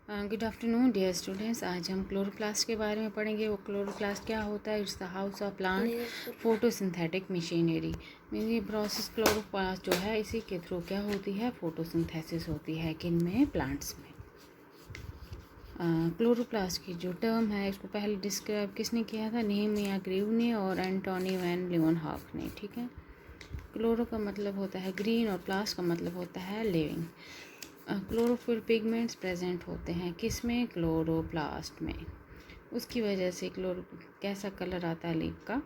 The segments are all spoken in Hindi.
Good afternoon dear students. आज हम क्लोरोप्लास्ट के बारे में पढ़ेंगे। वो क्लोरोप्लास्ट क्या होता है? It's the house of plant photosynthetic machinery. ये प्रोसेस क्लोरोप्लास्ट जो है इसी के थ्रू क्या होती है? फोटोसिंथेसिस होती है। किन में? प्लांट्स में। क्लोरोप्लास्ट की जो टर्म है इसको पहले डिस्क्राइब किसने किया था? नेहेमिया ग्रीव ने और एंटोनी वैन लीeuwenhoek ने। ठीक है। क्लोरो का मतलब होता है ग्रीन और प्लास्ट का मतलब होता है लिविंग। क्लोरोफिल पिगमेंट्स प्रेजेंट होते हैं किस में? क्लोरोप्लास्ट में। उसकी वजह से कैसा कलर आता है लीफ का?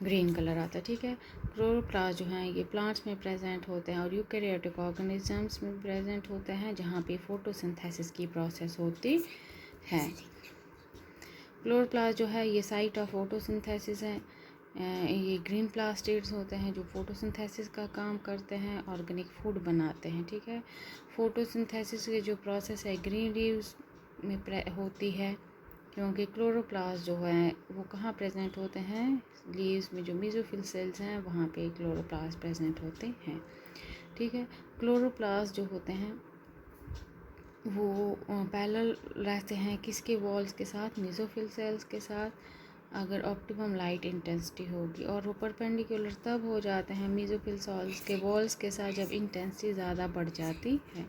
ग्रीन कलर आता है। ठीक है। क्लोरोप्लास्ट जो है ये प्लांट्स में प्रेजेंट होते हैं और यूकैरियोटिक ऑर्गेनिजम्स में प्रेजेंट होते हैं जहाँ पे फोटोसिंथेसिस की प्रोसेस होती है। क्लोरोप्लास्ट जो है ये साइट ऑफ फोटोसिंथेसिस है। ये ग्रीन प्लास्टिड्स होते हैं जो फोटोसिंथेसिस का काम करते हैं, ऑर्गेनिक फूड बनाते हैं। ठीक है। फोटोसिंथेसिस की जो प्रोसेस है ग्रीन लीव्स में होती है, क्योंकि क्लोरोप्लास्ट जो है वो कहाँ प्रेजेंट होते हैं? लीव्स में जो मेसोफिल सेल्स हैं वहाँ पे क्लोरोप्लास्ट प्रेजेंट होते हैं। ठीक है। क्लोरोप्लास्ट जो होते हैं वो पैरेलल रहते हैं किसके वॉल्स के साथ? मेसोफिल सेल्स के साथ। अगर ऑप्टिमम लाइट इंटेंसिटी होगी, और वो परपेंडिकुलर तब हो जाते हैं मेसोफिल सेल्स के वॉल्स के साथ जब इंटेंसिटी ज़्यादा बढ़ जाती है।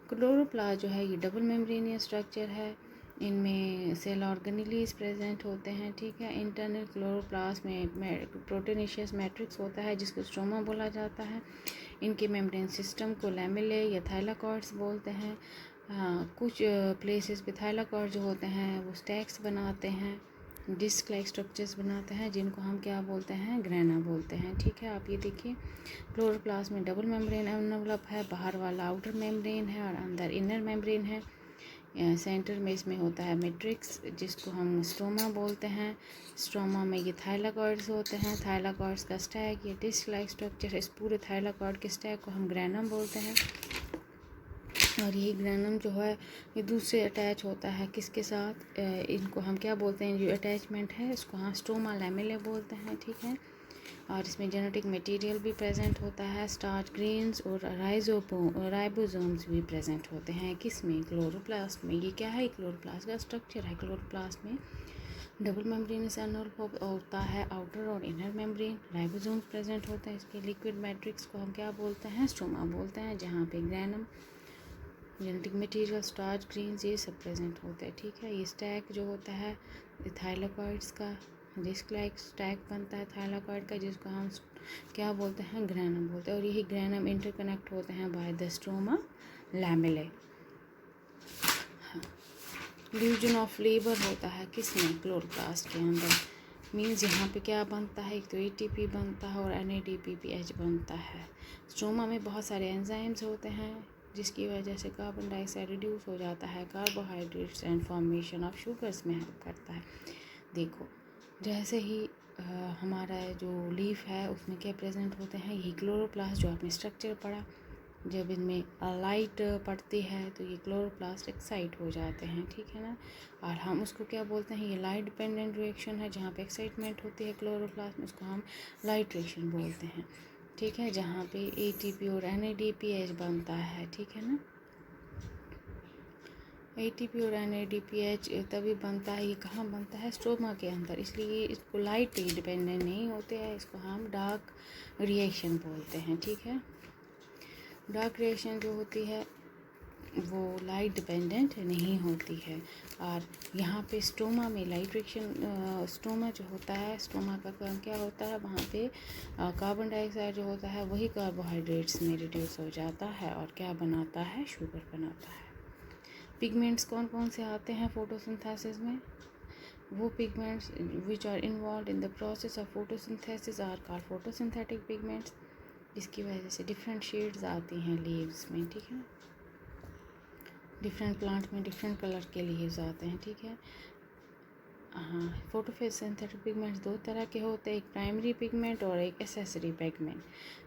क्लोरोप्लास्ट जो है ये डबल मेम्ब्रेनियस स्ट्रक्चर है। इनमें सेल ऑर्गेनेलीज प्रेजेंट होते हैं। ठीक है। इंटरनल क्लोरोप्लास्ट में प्रोटीनेशियस मैट्रिक्स होता है जिसको स्ट्रोमा बोला जाता है। इनके मेम्ब्रेन सिस्टम को लैमेले या थाइलाकॉइड्स बोलते हैं। कुछ प्लेसेस पे थाइलाकॉइड जो होते हैं वो स्टैक्स बनाते हैं, डिस्क लाइक स्ट्रक्चर्स बनाते हैं जिनको हम क्या बोलते हैं? ग्रेना बोलते हैं। ठीक है। आप ये देखिए क्लोरोप्लास्ट में डबल मेम्ब्रेन एनवलप है। बाहर वाला आउटर मेम्ब्रेन है और अंदर इनर मेम्ब्रेन है। सेंटर में इसमें होता है मैट्रिक्स जिसको हम स्ट्रोमा बोलते हैं। स्ट्रोमा में ये थाइलाकॉइड्स होते हैं। थाइलाकॉइड्स का स्टैक ये डिस्क लाइक स्ट्रक्चर, इस पूरे थाइलाकॉइड के स्टैक को हम ग्रेनम बोलते हैं। और ये ग्रेनम जो है ये दूसरे अटैच होता है किसके साथ? इनको हम क्या बोलते हैं? जो अटैचमेंट है इसको हम स्टोमा लैमेले बोलते हैं। ठीक है। और इसमें जेनेटिक मटेरियल भी प्रेजेंट होता है। स्टार्च ग्रेन्स और राइबोसोम्स भी प्रेजेंट होते हैं किस में? क्लोरोप्लास्ट में। ये क्या है? क्लोरोप्लास्ट का स्ट्रक्चर है। क्लोरोप्लास्ट में डबल मेम्ब्रेनस एनवलप होता है, आउटर और इनर मेम्ब्रेन। राइबोसोम्स प्रेजेंट होते हैं। इसके लिक्विड मैट्रिक्स को हम क्या बोलते हैं? स्टोमा बोलते हैं, जहाँ पे granum, genetic material, starch grains ये सब प्रेजेंट होते हैं। ठीक है। ये स्टैक जो होता है थाइलाकॉइड्स का डिस्क लाइक स्टैक बनता है थाइलाकॉइड का, जिसको हम क्या बोलते हैं? ग्रेनम बोलते हैं। और यही ग्रेनम इंटरकनेक्ट होते हैं by the stroma lamellae. Division of labour होता है किसमें? क्लोरोप्लास्ट के अंदर। मीन्स यहाँ पे क्या बनता है? एक तो ATP बनता है और NADPH बनता है। स्ट्रोमा में बहुत सारे एंजाइम्स होते हैं जिसकी वजह से कार्बन डाइऑक्साइड रिड्यूस हो जाता है। Carbohydrates and formation of sugars में हेल्प करता है। देखो जैसे ही हमारा जो लीफ है उसमें क्या प्रेजेंट होते हैं? यही क्लोरोप्लास्ट जो आपने स्ट्रक्चर पढ़ा। जब इनमें लाइट पड़ती है तो ये क्लोरोप्लास्ट एक्साइट हो जाते हैं। ठीक है ना। और हम उसको क्या बोलते हैं? ये लाइट डिपेंडेंट रिएक्शन है। जहाँ पे एक्साइटमेंट होती है क्लोरोप्लास्ट में उसको हम लाइट रिएक्शन बोलते हैं। ठीक है। जहाँ पे ATP और NADPH बनता है। ठीक है ना। ATP और NADPH तभी बनता है, ये कहाँ बनता है? स्ट्रोमा के अंदर। इसलिए इसको लाइट डिपेंडेंट नहीं होते हैं, इसको हम डार्क रिएक्शन बोलते हैं। ठीक है। डार्क रिएक्शन जो होती है वो लाइट डिपेंडेंट नहीं होती है। और यहाँ पे स्टोमा में लाइट रिएक्शन, स्टोमा जो होता है, स्टोमा का काम क्या होता है? वहाँ पे कार्बन डाइऑक्साइड जो होता है वही कार्बोहाइड्रेट्स में रिड्यूस हो जाता है और क्या बनाता है? शुगर बनाता है। पिगमेंट्स कौन कौन से आते हैं फोटोसिंथेसिस में? वो pigments which are involved in the process of photosynthesis are called photosynthetic pigments. इसकी वजह से डिफरेंट शेड्स आती हैं लीव्स में। ठीक है। डिफरेंट प्लांट में डिफरेंट कलर के लीव्स आते हैं। ठीक है। हाँ, फोटोसिंथेटिक पिगमेंट्स दो तरह के होते हैं, एक प्राइमरी पिगमेंट और एक एसेसरी पिगमेंट।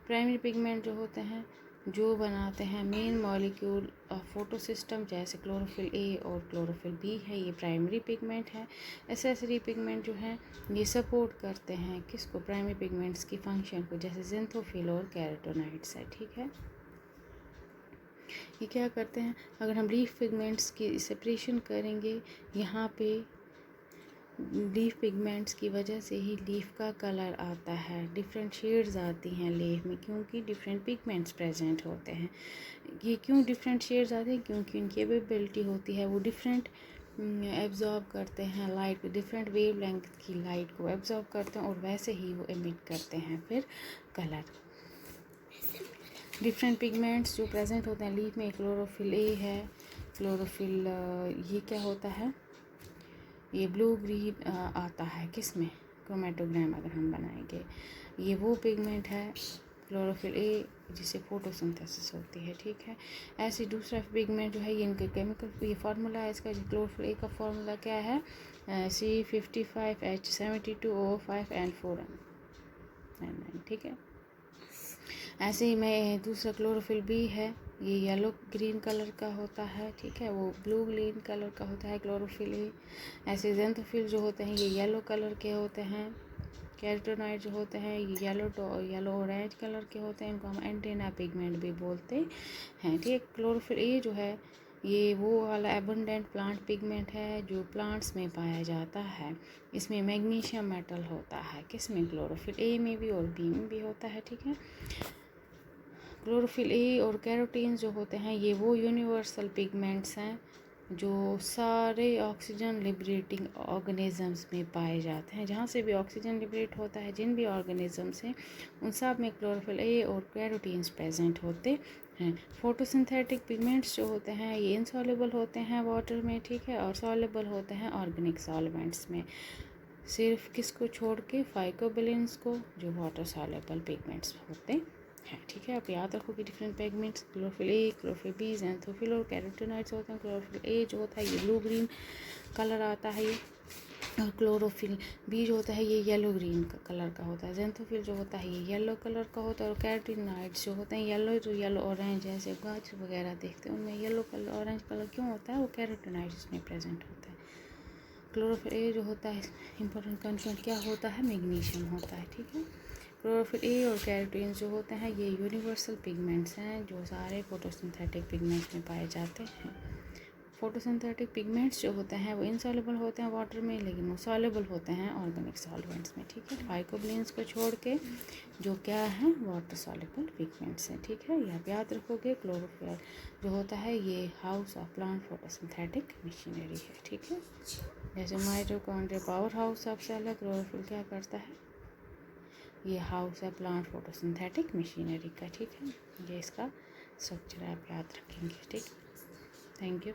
प्राइमरी पिगमेंट जो होते हैं जो बनाते हैं मेन मॉलिक्यूल ऑफ फोटोसिस्टम, जैसे क्लोरोफिल A और क्लोरोफिल B है, ये प्राइमरी पिगमेंट है। एसेसरी पिगमेंट जो है ये सपोर्ट करते हैं किसको? प्राइमरी पिगमेंट्स की फंक्शन को, जैसे ज़ेंथोफिल और कैरोटीनॉइड्स है। ठीक है। ये क्या करते हैं, अगर हम लीफ पिगमेंट्स की सेपरेशन करेंगे, यहाँ पे लीफ पिगमेंट्स की वजह से ही लीफ का कलर आता है, डिफरेंट शेड्स आती हैं लीफ में, क्योंकि डिफरेंट पिगमेंट्स प्रेजेंट होते हैं। ये क्यों डिफरेंट शेड्स आते हैं, क्योंकि उनकी एबिलिटी होती है वो डिफरेंट एब्जॉर्ब करते हैं लाइट, डिफरेंट वेव लेंथ की लाइट को एब्जॉर्ब करते हैं और वैसे ही वो एमिट करते हैं फिर कलर। डिफरेंट पिगमेंट्स जो प्रेजेंट होते हैं लीफ में, क्लोरोफिल ए है, क्लोरोफिल ये क्या होता है, ये ब्लू ग्रीन आता है किस में, क्रोमेटोग्राम अगर हम बनाएंगे, ये वो पिगमेंट है क्लोरोफिल ए जिससे फोटोसिंथेसिस होती है, ठीक है। ऐसे दूसरा पिगमेंट जो है ये इनके केमिकल, ये फार्मूला है इसका, क्लोरोफिल ए का फार्मूला क्या है, C55H72O5N4N, ठीक है। ऐसे ही मैं दूसरा क्लोरोफिल बी है, ये येलो ग्रीन कलर का होता है, ठीक है, वो ब्लू ग्रीन कलर का होता है क्लोरोफिल ए। ऐसे ज़ेंथोफिल जो होते हैं ये येलो कलर के होते हैं, कैरोटीनॉइड जो होते हैं ये येलो ऑरेंज कलर के होते हैं, इनको हम एंटेना पिगमेंट भी बोलते हैं, ठीक। क्लोरोफिल ए जो है ये वो वाला एबंडेंट प्लांट पिगमेंट है जो प्लांट्स में पाया जाता है, इसमें मैग्नीशियम मेटल होता है, किसमें, क्लोरोफिल ए में भी और बी में भी होता है, ठीक है। क्लोरोफिल ए और कैरोटीन जो होते हैं ये वो यूनिवर्सल पिगमेंट्स हैं जो सारे ऑक्सीजन लिबरेटिंग ऑर्गेनिजम्स में पाए जाते हैं, जहाँ से भी ऑक्सीजन लिबरेट होता है जिन भी ऑर्गेनिजम्स हैं उन सब में क्लोरोफिल ए और कैरोटीन्स प्रेजेंट होते हैं। फोटोसिंथेटिक पिगमेंट्स जो होते हैं ये इनसॉल्युबल होते हैं वाटर में, ठीक है, और सॉल्युबल होते हैं ऑर्गेनिक सॉल्वेंट्स में, सिर्फ किसको छोड़ के, फाइकोबिलिन्स को, जो वाटर सॉल्युबल पिगमेंट्स होते हैं, ठीक है। आप याद रखोगे different pigments, chlorophyll A, chlorophyll B, ज़ेंथोफिल और कैरोटीनॉइड्स होते हैं। क्लोरोफिल ए जो होता है ये ब्लू ग्रीन कलर आता है ये, और क्लोरोफिल बी जो होता है ये येलो ग्रीन कलर का होता है। ज़ेंथोफिल जो होता है ये येलो कलर का होता है, और कैरोटीनॉइड्स जो होते हैं येलो, जो येलो ऑरेंज जैसे गाजर वगैरह देखते हैं उनमें येलो कलर ऑरेंज कलर क्यों होता है, वो कैरोटीनॉइड्स में प्रेजेंट होता है। क्लोरोफिल ए जो होता है इंपॉर्टेंट कंटेंट क्या होता है, मैग्नीशियम होता है, ठीक है। क्लोरोफिल ए और कैरोटीन जो होते हैं ये यूनिवर्सल पिगमेंट्स हैं जो सारे फोटोसिंथेटिक पिगमेंट्स में पाए जाते हैं। फोटोसिंथेटिक पिगमेंट्स जो होते हैं वो इनसॉल्युबल होते हैं वाटर में, लेकिन वो सॉल्युबल होते हैं ऑर्गेनिक सॉल्वेंट्स में, ठीक है। फाइकोबिलिन्स को छोड़ के जो क्या है वाटर सॉल्युबल पिगमेंट्स हैं, ठीक है। ये आप याद रखोगे। क्लोरोफिल जो होता है ये house of plant photosynthetic machinery है, ठीक है। जैसे mitochondria power house of cell है, क्लोरोफिल क्या करता है, ये हाउस है प्लांट फोटोसिंथेटिक मशीनरी का, ठीक है। ये इसका स्ट्रक्चर आप याद रखेंगे, ठीक। Thank you.